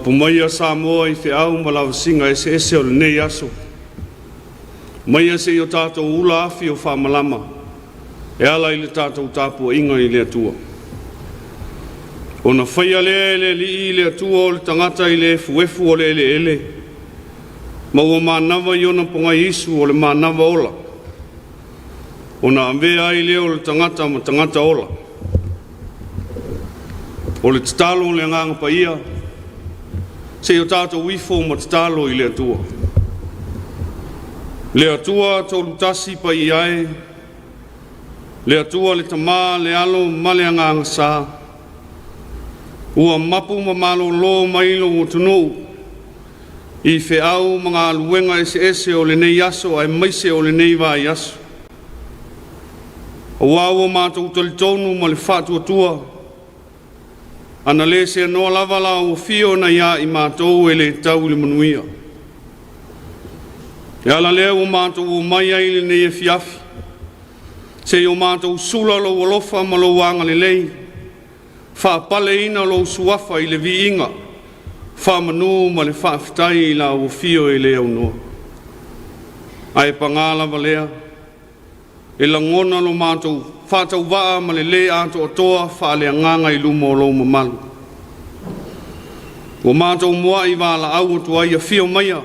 Tapuaiga Samoa I whiau malawasinga ese o le nei aso. Mai se o tātou ula afi o whamalama. E ala I le tātou Tapuaiga I le atua. O na whaia le li I le atua o le tangata I le fuefu o le ele. Ma ua mānawa I ona ponga Isu o le mānawa ola. O na amea ai leo le tangata ma tangata ola. O le tatalo le nganga pa ia. Se o tātou wifo ma tatalo I le atua. Le atua tolu tasi pa iai. Le atua le tama le alo ma le nganga sa. Ua mapu ma malo lo mailo o tunu. I whiau mga aluenga ese o le nei aso ai maise o le nei vai aso. O wawa mātou talitonu ma le whātua tua. Ana le se noa lava la o fio na ia I mātou e le tau le manuia. E ala lea o mātou o mai ai le nei Afiafi. Se o mātou sula lo walofa ma lo wanga le lei. Whaapale ina lo suafa I le vi inga. Whamanu ma le whaafitai la o fio e le au noa. Ai pangala valea. E langona lo mātou whātau waa ma le le ato atoa whaale nganga I lumo lo mamalu. O mātou mua I wala au atu ai a fio maia.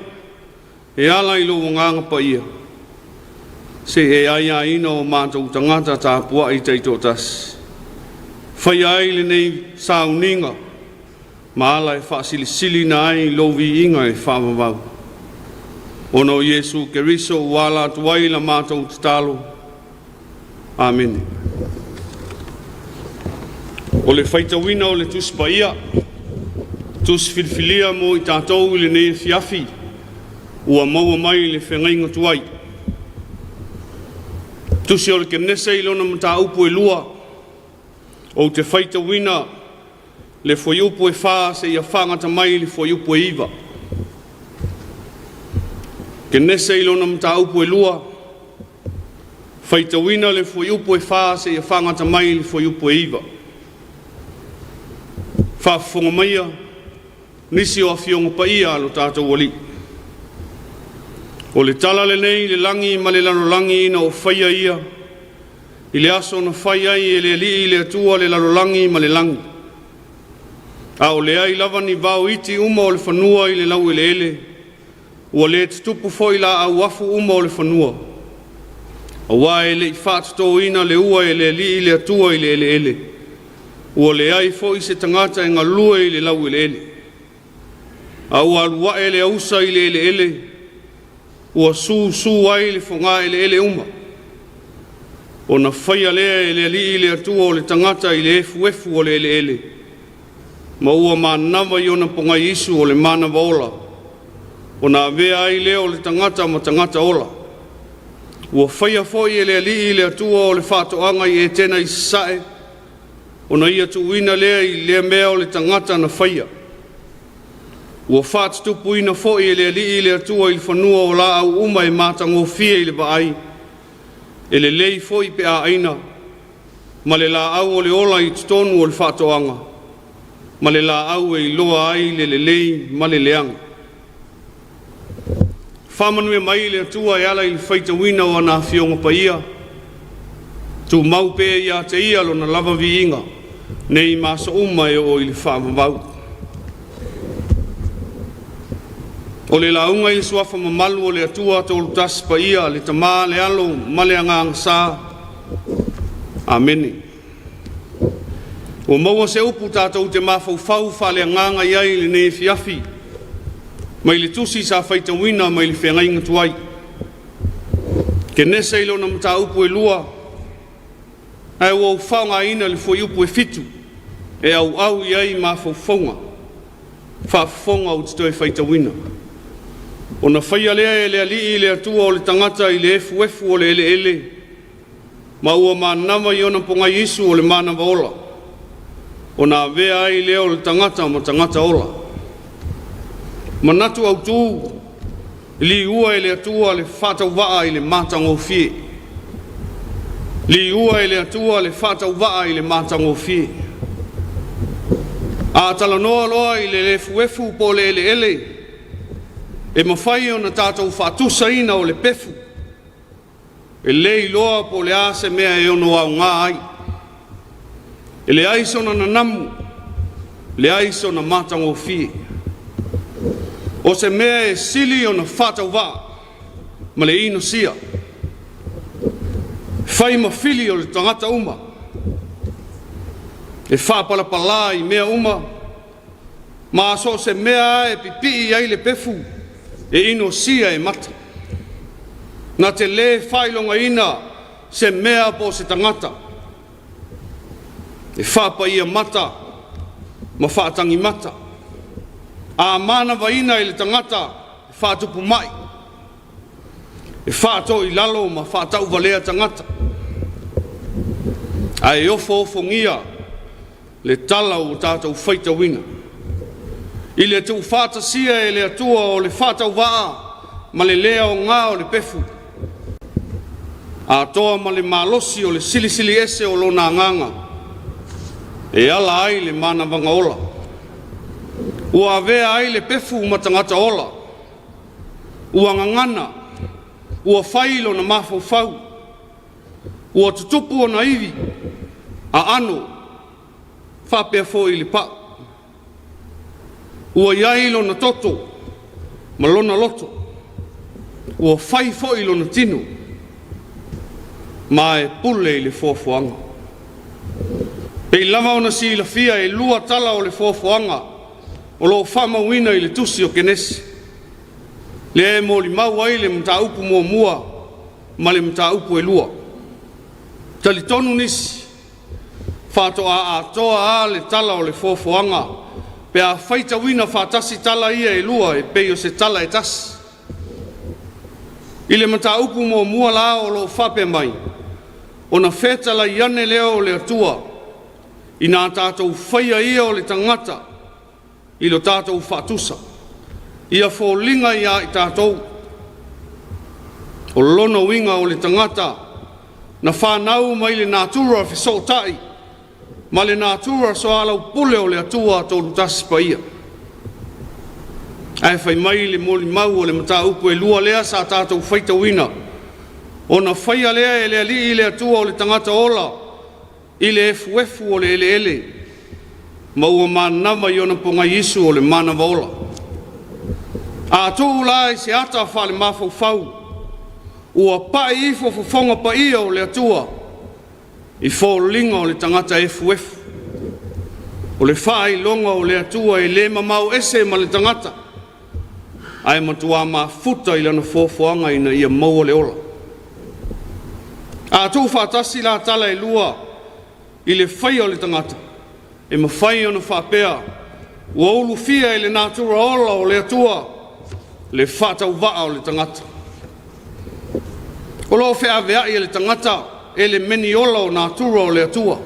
E ala I lo nganga pa ia. Se e aia ina o mātou tangata tāpua I teito tasi. Whai ai le nei sauninga. Ma ala e whaasilisili na ai lo vi inga e whamawau. Ono Yesu Keriso wala tuai la mātou tatalo. Amen. O le whaitawina o le tuspa ia. Tus filfilia mo I tātou le nei Afiafi. Ua maua mai le whengainga tuai. Tusi o le kenesa I lona mata upu e lua. O te whaitawina le foi upu e wha se ia whangata mai le foi upu e iwa. Kenesa I lona mata upu e lua. Whaitawina le foi upu e wha se ia whangata mai le foi upu e iwa. Whaafonga maia, nisi o awhionga pa ia alo tātou wali. O le tala le nei le langi ma le lano langi ina o whaia ia. I le aso na whaia I le li I le atua le lano langi ma le langi. A o le ai lava ni vau iti uma o le whanua I le lau ele ele. Ua le tupu foi la au afu uma o le whanua. A wae le I whātuto ina le ua e le li I le atua I le ele ele. Ua le ai foi se tangata e ngā lua I le lau ele ele. A ua alua e le ausa I le ele ele. Ua su ai le whonga ele ele uma. O na whaia lea e le li I le atua o le tangata I le efu o le ele ele. Ma ua mānawa I ona ponga Isu o le mānawa ola. O na vea ai leo o le tangata ma tangata ola. Ua whaia foi e le li I le atua o le whātoanga I e tena I sae. O na ia tuina lea I le mea o le tangata na whaia. Ua whātutupu ina foi e le li I le atua I le whanua o la au uma e mātango fia I le vaai. E le lei foi pe a aina. Ma le la au o le ola I tutonu o le whātoanga. Ma le la au e loa ai le lei ma le leanga. Whamanu e mai le atua e ala I le whaitawina o ana whionga pa ia. Tu mau pe ia te ia lo na lava vi inga. Nei masa uma e o I le whamawau. O le launga I le suafa mamalu o le atua tolu tas pa ia le tama le alo ma le angang sa. Amene. O maua se upu tātou te mawhau whale nganga iai le nei Afiafi. Mai le tusi sa whaitawina mai le whengainga tuai. Ke nesa ilo na mta upu e lua. Ai au whaunga ina le foi upu e fitu. E au iai mawhauwhaunga. Whaafonga o te toi whaitawina. O na whaia lea e le ali I le atua o le tangata I le efu o le ele ele. Ma ua mānawa I ona ponga Isu o le mānawa ola. O na vea ai leo le tangata ma tangata ola. Manatu au tū, li ua e le atua le whātau waa I le mātango fie. Li ua e le atua le whātau waa I le mātango fie. A tala noa loa I le fuefu po le ele. E mawhai o na tātou whātusa ina o le pefu. E lei loa po le ase mea e ono au ngā ai. E le aiso na nanamu, le aiso na matango fie. O se mea e sili o na whātau wā, ma le ino sia. Whai mawhili o le tangata uma. E whāpalapala I mea uma, ma so se mea e pipi ai le pefu, e ino sia e mata. Na te le whailonga ina se mea po se tangata. E whapa ia mata, ma whaatangi mata. A mana waina I le tangata, e whaatupu mai. E whaato I lalo ma whaatau walea tangata. A e ofo ngia, le tala o tātou whaita wina. I le tau whātasia e le atua o le whātau waa, ma le lea o ngā o le pefu. A toa ma le malosi o le silisili ese o lona nganga. E ala ai le mana wanga ola. Ua avea ai le pefu matangata ola. Ua ngangana. Ua whailo na mafau. Ua tutupu o na iwi. A ano. Whapea fo I le pa. Ua iailo na toto. Malona loto. Ua whai fo ilo na tino. Ma e pule I le fofoanga. Pei lava ona si la fia e lua tala o le fofoanga. O lo whamauina I le tusi o kenesi. Le e mo li mau ai le mta upu mua mua. Ma le mta upu e lua. Tali tonu nisi. Whato a toa a le tala o le fofoanga. Pe a whaita wina whatasi tala ia e lua e pei o se tala e tasi. I le mta upu mua mua la o lo whape mai. O na whetala I ane leo o le atua. I nā tātou whaia ia o le tangata. I lo tātou whatusa. Ia fōlinga ia I tātou. O lona winga o le tangata. Na whanau mai le nātura whisotai. Ma le nātura so alau pule o le atua tōru tasi pa ia. Ai whai mai le moli mau o le mata upu e lua lea sa tātou whaita wina. O na whaia lea e lea li I le atua o le tangata ola. I le efu o le ele. Ma ua manama I ona ponga Yesu o le manava ola. A tō lai se ata wha le mafau. Ua pai ifo fofonga pa ia o le atua. I fōlinga o le tangata efu. O le whai longa o le atua e le mamau ese ma le tangata. Ai matua ma futa I lana fofoanga ina ia maua le ola. A tō whatasi la tala e lua I le whai o le tangata. E ma whai o na whapea. Ua ulu fia I le nātura ola o le atua. Le whatau waa o le tangata. O lo whea vea I le tangata. E le meni ola o nātura o le atua.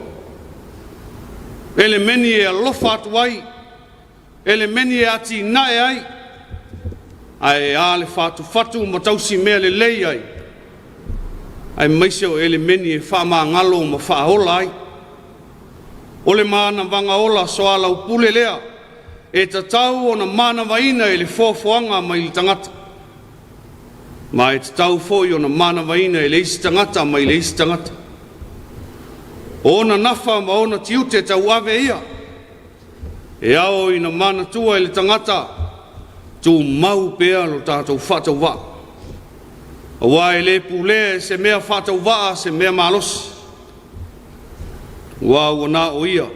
E le meni e alofa atu ai. E le meni e ati nae ai. Ai a le whatu ma tausi mea le lei ai. Ai maiseo e le meni e wha ngalo ma wha hola ai. O le mana wanga ola so ala upule lea. E tatau o na mana waina e le fofoanga mai le tangata. Ma e tatau foi o na mana waina e le isi tangata mai le isi tangata. O na nafa ma o na tiute tau ave ia. E ao I na mana tua e le tangata. Tu mau pea lo tātou whatau wā. A wā e le pule se mea whatau wā se mea malosi. Wā ua nā o ia.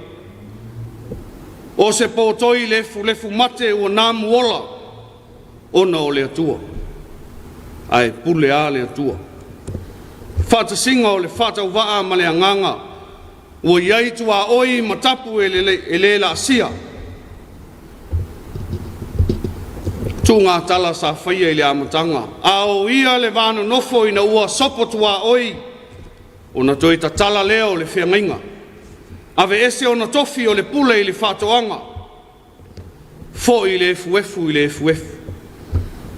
O se pōtoi lefu mate ua nā muola. Ona o le atua. Ai pule a le atua. Whatasinga o le whatau wā ma le anganga. Ua iai tua oi matapu e le la sia. Tu ngā tala sa whaia I le amatanga. A o ia le vānu nofo ina ua sopo tua oi. O na toi ta tala leo le whiangainga. Ave ese o na tofi o le pule I le whātoanga. Fo I le efu I le efu.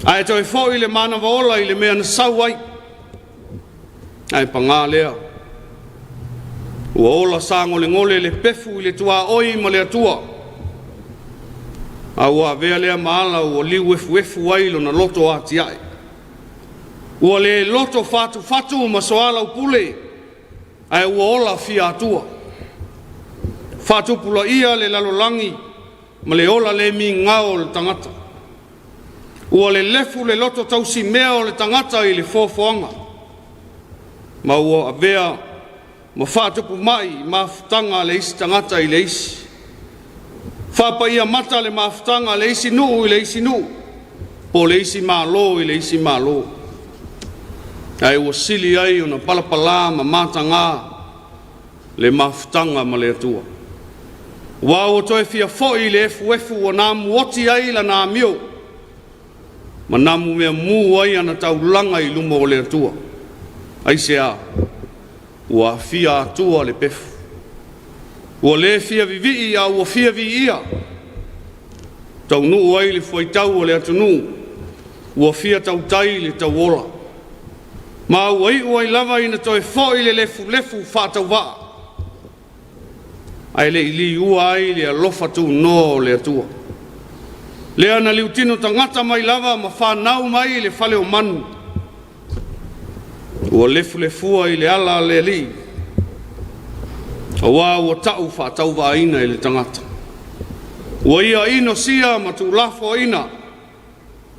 Ai toi fo I le mana waola I le mea na sau ai. Ai pa ngā lea. Ua ola sa ngole le pefu I le tua oi ma le atua. A ua vea lea maala ua liu efu wailo na loto ati ai. Ua le loto fatu ma soala upule. Ai ua ola fia atua. Fatu pula ia le lalolangi ma le ola le mi ngao le tangata. Ua le lefu le loto tausi mea o le tangata i le fofoanga. Ma ua avea ma fatupu mai mafutanga le isi tangata i le isi. Whapa ia mata le mafutanga le isi nuu i le isi nuu. Po le isi malo i le isi malo. Ai ua sili ai una palapala ma matanga le mafutanga ma le atua. Wa o toe fia foi le efu o namu oti ai la na mio. Ma namu mea mu ai ana taulanga i lumo o le atua. Ai sea ua fia atua le pefu. Ua le fia vivi ia ua fia vi ia. Tau nuu ai le fuaitau o le atunu. Ua fia tau tai le tau ola. Ma ua i ua i lava ina toi foi le lefu whatau waa. Ai le ili ua ai le alofa tu no le atua. Le ana liutino tangata mai lava ma whanau mai le fale o manu. Ua lefua i le ala le li. Ua ua tau whatau wa ina i le tangata. Ua ia ino sia ma tu lafo ina.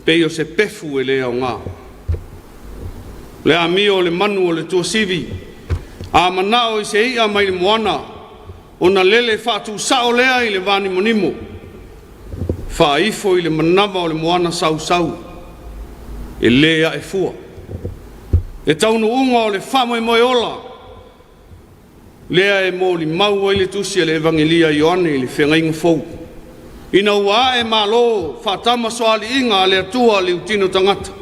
Peo se pefu e le au ngā. Le a mio le manu o le tua sivi. A manao i se ia mai le moana. Ona lele whatu sao lea i le vani monimo. Wha ifo i le manava o le moana sau. E lea e fua. E taunu unga o le whamai moe ola. Lea e mo li mau ai le tusi le evangelia Ioane i le whengainga fau. Ina ua e malo whatama soali inga le atua le utino tangata.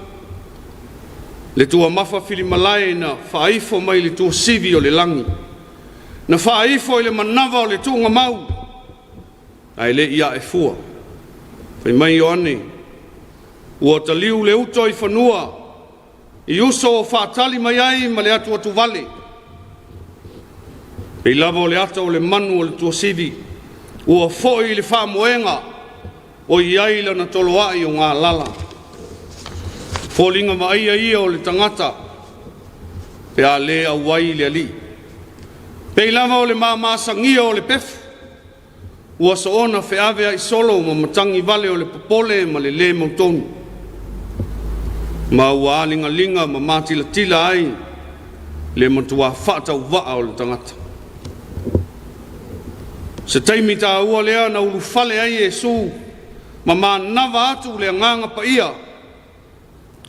Le tua mafa filimalai na whaifo mai le tua sivi o le langi. Na whaifo i le manava o le tunga mau. Ai le ia e fua. Whai mai Ioane. Ua taliu le uto i whanua. I uso o whaatali mai ai ma le atu vale. Pei lava o le ata o le manu o le tua sivi. Ua foi i le whamoenga. O i aila na toloai o ngā lala. Fōlinga maia ia o le tangata. Pea le au wai le ali. Pei lava o le māmasangia o le pefu. Ua so ona whiawea i solo ma matangi vale o le popole ma le mautonu. Ma ua alinga ma mātila ai le matua whaatau waa o le tangata. Se taimi tā ua lea na ulu fale ai Yesu ma nawa atu le nganga pa ia.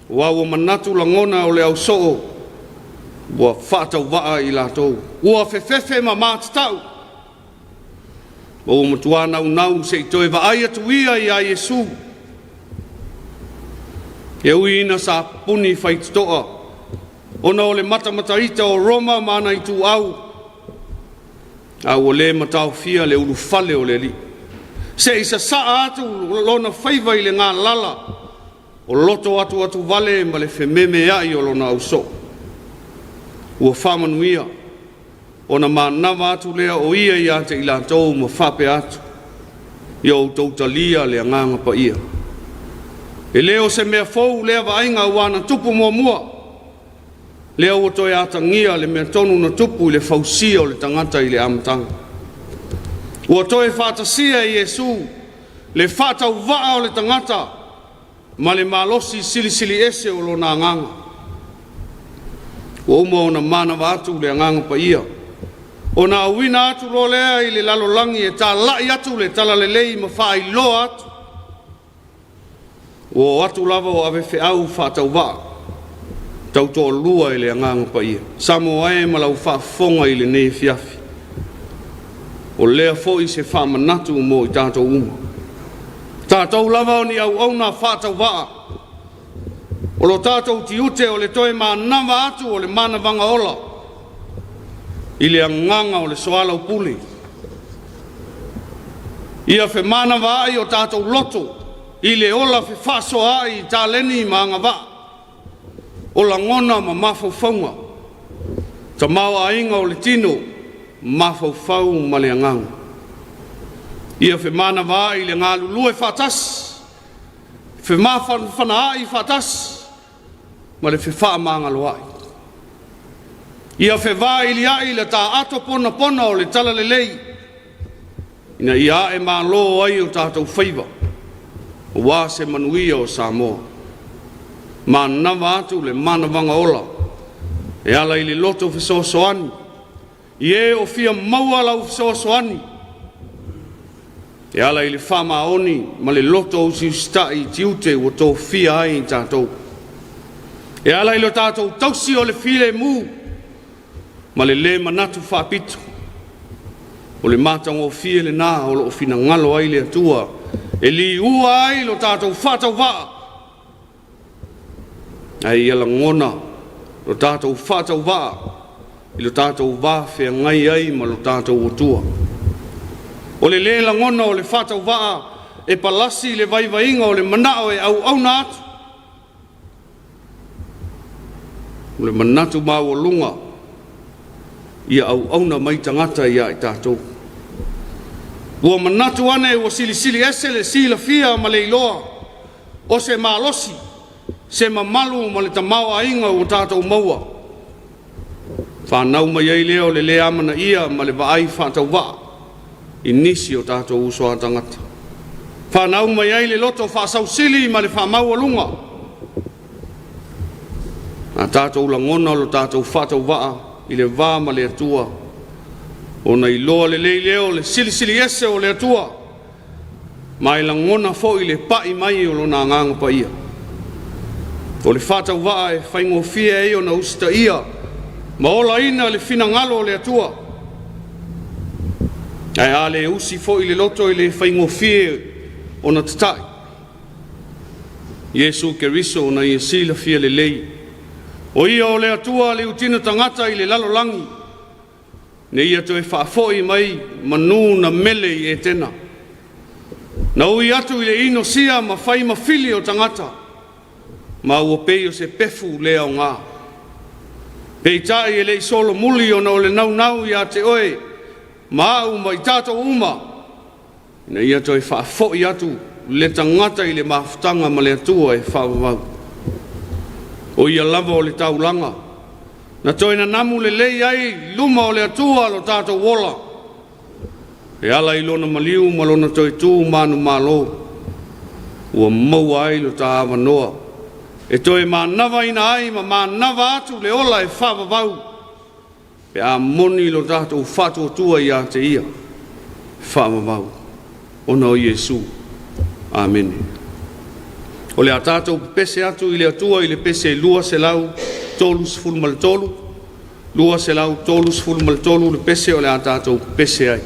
Ua ua manatu la ngona o le au soo. Ua whaatau waa i lātou. Ua whewhewhe ma mātatau. Ua matua nau se i toe wa ai atu ia i a Yesu. E ui ina sa puni whaitoa. Ona o le mataita o Roma mana i tu au. A o le matau fia le ulu fale o le li. Se isa saa atu lona whaiva i le ngā lala. O loto atu vale ma le whememe ai o lona au so. Ua whamanuia. Ona ma nawa atu lea o ia i ate i la tau ma whape atu. Ia o tautalia lea nganga pa ia. E leo se mea fau lea vainga wana tupu mua. Lea o toi atangia le mea tonu na tupu i le fausia o le tangata i le amatanga. Ua toi whatasia i Yesu le whatau waa o le tangata ma le malosi sili ese o lo na nganga. Ua uma o na mana watu le nganga pa ia. O na awina atu lo lea i le lalolangi e ta lai atu le tala le lei ma wha i lo atu. O atu lava o ave whiau whatau waa. Tau tō lua i le anganga pa ia. Samoa e malau whaafonga i le nei Afiafi. O lea fo i se whaamanatu mo i tātou uma. Tātou lava o ni au na whātau waa. O lo tātou ti ute o le toi maa nama atu o le mana vanga ola. I le anganga o le soala upuli. Ia fe mana vaai o tātou loto. I le ola fe whaso ai tā leni maanga waa. O la ngona ma mawhauwhaunga. Ta maua inga o le tino, mawhauwhau ma le anganga. Ia fe mana vai le ngā lulue whatas. Fe maa whanaa whatas. Ma le fe wha maanga loai. Ia fe vai li ai le tā ato pona pona o le tala le lei. Ina ia e maa lo ai o tātou whaiva. O wā se manuia o Samoa. Ma nawa atu le mana wanga ola. E ala i le loto fesoasoani. I e o fia maua lau fesoasoani. E ala i le whama oni ma le loto o si stai tiute o tō fia ai tātou. E ala i lo tātou tausi o le file mu. Ma le manatu whapitu. O le mātang o fia le nā o lo fina ngalo ai le atua. E li ua ai lo tātou whatau waa. Ai ala ngona lo tātou whatau waa. I lo tātou waa whea ngai ai ma lo tātou o tua. O le lela ngona o le whatau waa e palasi le vaivainga o le manao e au na atu. O le manatu mau o lunga ia au na mai tangata ia i tātou. Ua manatu ane ua sili ese le sila fia ma le iloa o se malosi se mamalu ma le tamau a inga o tātou maua. Whanau mai ei leo le amana ia ma le vaai whatau waa i nisi o tātou usoa tangata. Whanau mai ei le loto whasau sili ma le whamau alunga. A tātou langona o lo tātou whatau waa i le vā ma le atua. O na iloa le leo le sili ese o le atua. Ma i langona fo i le pai mai o lo na nganga pa ia. O le whatau waa e whaingo fia e o na usta ia. Ma ola ina le fina ngalo o le atua. Ai ale usi fo i le loto i le whaingo fia o na tatai. Yesu ke riso o na i sila fia le lei. O ia o le atua le utina tangata i le lalo langi. Ne ia to e whaafoi mai manu na mele i e tena. Na ui atu i le ino sia ma whai ma fili o tangata. Ma ua pei o se pefu lea o ngā. Pei tai e le solo muli o na o le nau i a te oe. Ma au ma i tato uma. Ne ia to e whaafoi atu le tangata i le maafutanga ma le atua e whaavavau. O ia lava o le taulanga. Na toina namu le lei ai luma o le atua lo tātou wola. E ala i lona maliu ma lona toi tū manu malo. Ua maua ai lo tā awa noa. E toi manawa ina ai ma manawa atu le ola e whawavau. Pe a moni lo tātou whatu tua i a te ia. Whawavau. Ona o Yesu. Amen. O le a tātou pese atu i le atua i le pese lua se lau tolu sifulu mal tolu. Lua se lau tolu sifulu mal tolu le pese o le a tātou pese ai.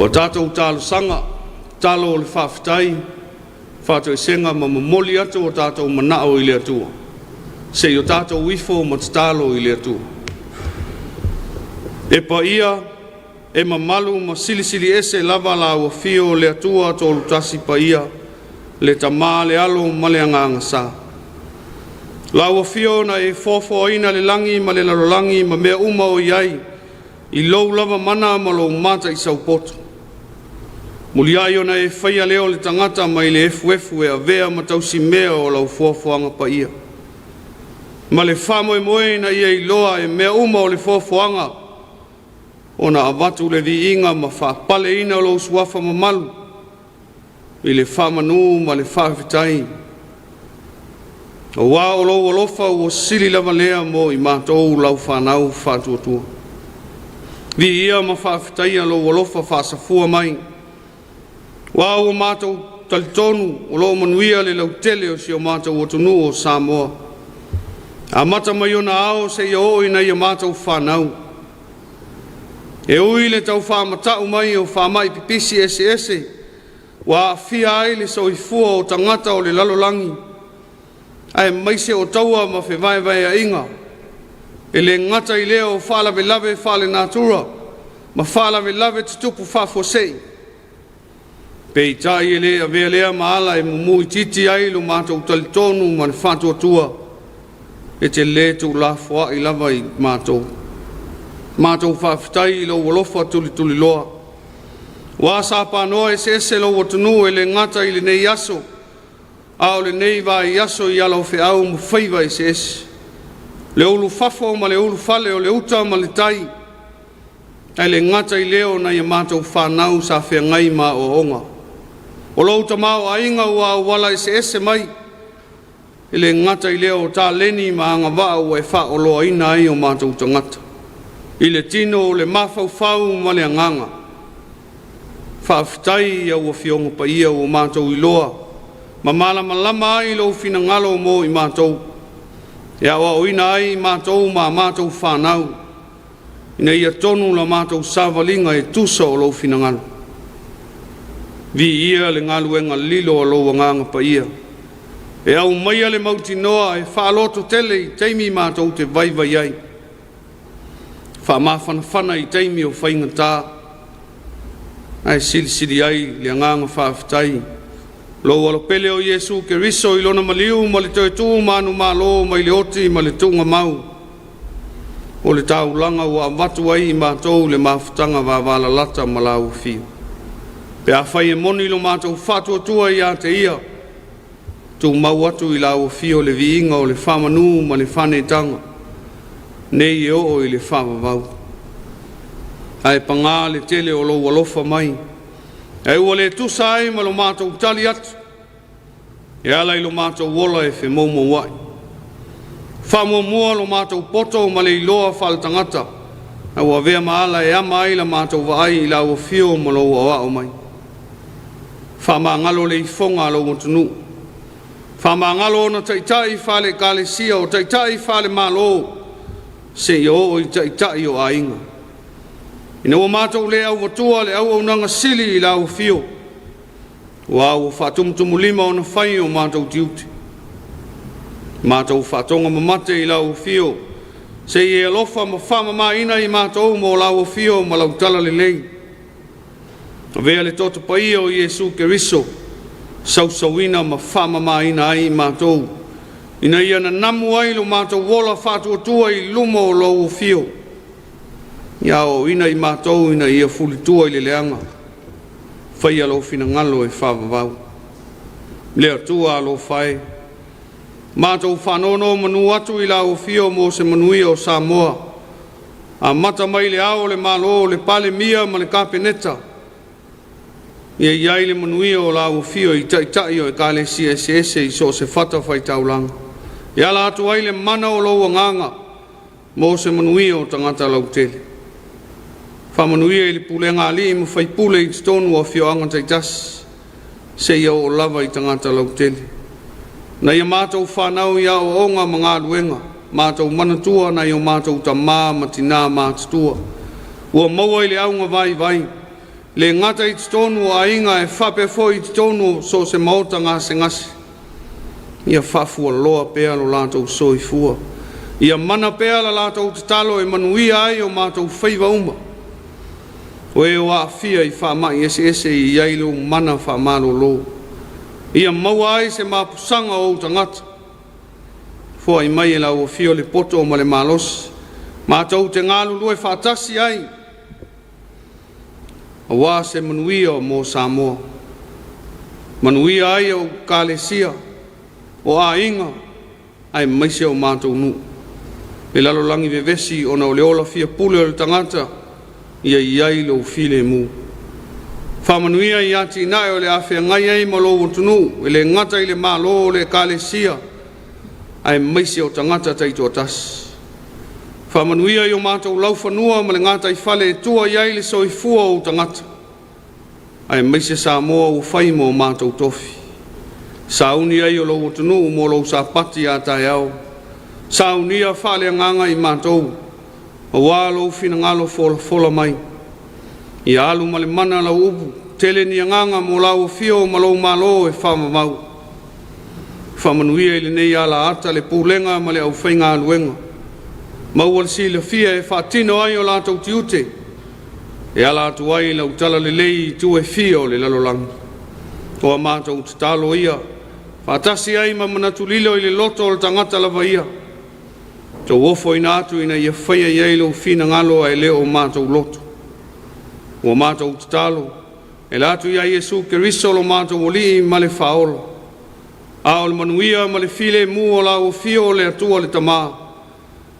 O tātou tālo sanga, tālo o le whawhitai, whātou i senga ma mamoli atu o tātou manao i le atua. Se o tātou wifo ma tālo i le atua. E pa ia, e mamalu ma silisili ese lava la ua fio le atua tolu tasi pa ia, le tamā le alo ma le anganga sa. La ua fio na e fofo ina le langi ma le lalolangi ma mea uma o iai, i lou lava mana ma lou mata i saupoto. Muliai ona e whaia leo le tangata mai le efu e a vea ma tausi mea o lau fuafuanga pa ia. Ma le whamoe moe na ia i loa e mea uma o le fuafuanga, ona avatu le vi inga ma whapale ina o lau suafa ma malu, i le whamanu ma le whawhitai. O wā o lau alofa ua sili lava lea mo i mātou lau whanau whātuatua. Vi ia ma whawhitai a lau alofa whāsafua mai. Wā o mātou talitonu o lau manuia le lau tele o si o mātou o tunu o Samoa. A mata mai ona ao se ia o ina ia mātou whanau. E ui le tau whamatau mai o whamai pipisi ese. Wā fia ai le soifua o tangata o le lalolangi. Ai maise o taua ma whewai a inga. E le ngata i leo whalawe lave whale natura. Ma whalawe lave tutupu whafosei. Pei tai e lea vea lea maala e mumu i titi ai lo mātou talitonu ma le whātua e te le tu la fua i lava i mātou. Mātou whawhitai i lo walofa tuli loa. Wā sāpanoa e se lo watunu e le ngata i le nei aso. A o le nei vai aso i alau whiau mu whaiva i se. Le ulu fafo ma le ulu fale o le uta ma le tai. Ai le ngata i leo na i mātou whanau sa whiangai ma o onga. O lo uta mao a inga ua wala i se mai. I le ngata i leo tā leni ma anga wau e wha o loa ina ai o mātou tangata. I le tino o le mawhau ma le anganga. Whawhitai au a fionga pa ia o mātou i loa. Ma malama ai lo fina ngalo mo i mātou. E awa o ina ai mātou ma mātou whanau. Ina ia tonu la mātou savalinga e tusa o lo fina ngalo. Vi ia le ngaluenga lilo o lo wanganga pa ia. E au maia le mauti noa e whaaloto tele i teimi mātou te vai ai. Whamawhanawhana i teimi o whaingatā. Ai sili ai le anganga whawhitai. Lo walo pele o Yesu ke riso i lona maliu ma le toe tū manu malo ma i le oti ma le tunga mau. O le tau langa ua watu ai i mātou le mawhutanga wa wala lata ma lau fio. Pe a whai e moni lo mātou whatua tua i a te ia. Tu mau atu i lau fio le viinga o le whamanu ma le whanetanga. Nei e o i le whamavau. Ai pangā le tele o lo walofa mai. E ua le tusa ai ma lo mātou tali atu. E ala i lo mātou wola e whe momo wai. Whamua mua lo mātou poto ma le iloa whaletangata. E ua vea maala e ama ai la mātou waai i lau fio ma lo ua o mai. Whama ngalo le ifonga lo utunu. Whama ngalo na taitai whale kalesia o taitai whale malo. Se i o i taitai o ainga. Ina ua mātou le au watua le au nanga sili i lau fio. Ua au whatumtumu lima o na whai o mātou tiuti. Mātou whatonga mamate i lau fio. Se i alofa ma whama maina i mātou mo lau fio ma lau tala le lei. Vea le toto pai o Yesu ke riso. Sausawina ma whama maina ai mātou. Ina ia na namu ai lo mātou wola whatua tua i lumo o lau fio. Ia o ina i mātou ina ia fulitua i le leanga. Whai alo fina ngalo e whawawau. Lea tua alo whai. Mātou whanono manu atu i lau fio mo se manui o Samoa. A mata mai le ao le malo le pale mia ma le kapeneta. Ia iai le manui o lau fio i taitai o e kale CSS i so se whata whai taulanga. Ia la atu ai le mana o lau nganga mo se manui o tangata lau tele. Whamanuia i le pulenga ali mo whai pule i tonu o fio anga taitas. Se ia o lava i tangata lau tele. Na ia mātou whanau ia o onga mga aluenga. Mātou manatua na ia mātou ta mā matina mātutua. Ua maua i le aunga vai. le ngata I tonu a inga e whape fo I tonu so se maota ngā se ngasi. Ia whafua loa pēa lo lātou soi fua. Ia mana pēa la lātou te talo e manuia ai o mātou whaiva uma. O e o Afia I whamai ese I iailu mana whamalo lo. Ia maua ai se mapusanga o tangata. Fua I mai e lau o fio le poto o ma le malos. Mātou te ngālu lue whātasi ai. A wā se manuia o mō Samoa. Manuia ai o Kalesia. O a inga ai maise o mātou nu. E lalolangi vevesi o na o leola fia pule o le tangata ia iai lo file mu. Whamanuia I ati nae o le awhia ngai ai ma lo wotunu e le ngata I le malo o le Kalesia ai maise o tangata taito atas. Whamanuia I o mātou lauwhanua ma le ngata I whale e tua iai le soifua o tangata ai maise Samoa u whaimo o mātou tofi. Sauni ai o lo tunu mo lo sa pati ata yao. Sauni a fale nganga I mātou. O wā lo fina ngalo fola mai. I alu male mana la upu. Tele ni nganga mo lau fio ma lo malo e whama mau. Whamanuia I le nei ala ata le pūlenga ma le au whainga aluenga. Mau al si le fia e whatino ai o lātou tiute. E ala atu ai lau tala le lei tu e fio le lalolangi. O a mātou te talo ia. Whatasi ai ma manatulilo I le loto o le tangata lava ia. Tau ofo ina atu ina ia whaia iei lo fina ngalo ai leo o mātou loto. O mātou te talo. E la atu ia Iesu Keriso lo mātou o li ma le whaola. A o le manuia ma le file mu o la o fio le atua le tamā.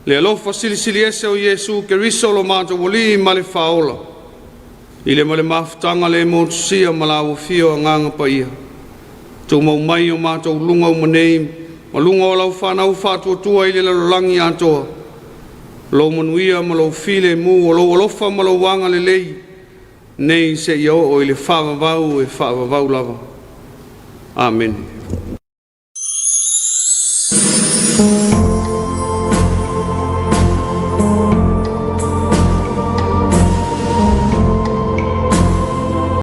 Le alofa silisili ese o Iesu Keriso lo mātou o li ma le whaola. I le ma le mafutanga le motusia ma la o fio a nganga pa ia. Tau mau mai o mātou lunga o manei, ma lunga o lau whanau whātua tua I le lalolangi atoa. Lo manuia ma lo file mu o lo alofa ma lo wanga le lei. Nei se iau o I le whawavau e whawavau lava. Amen.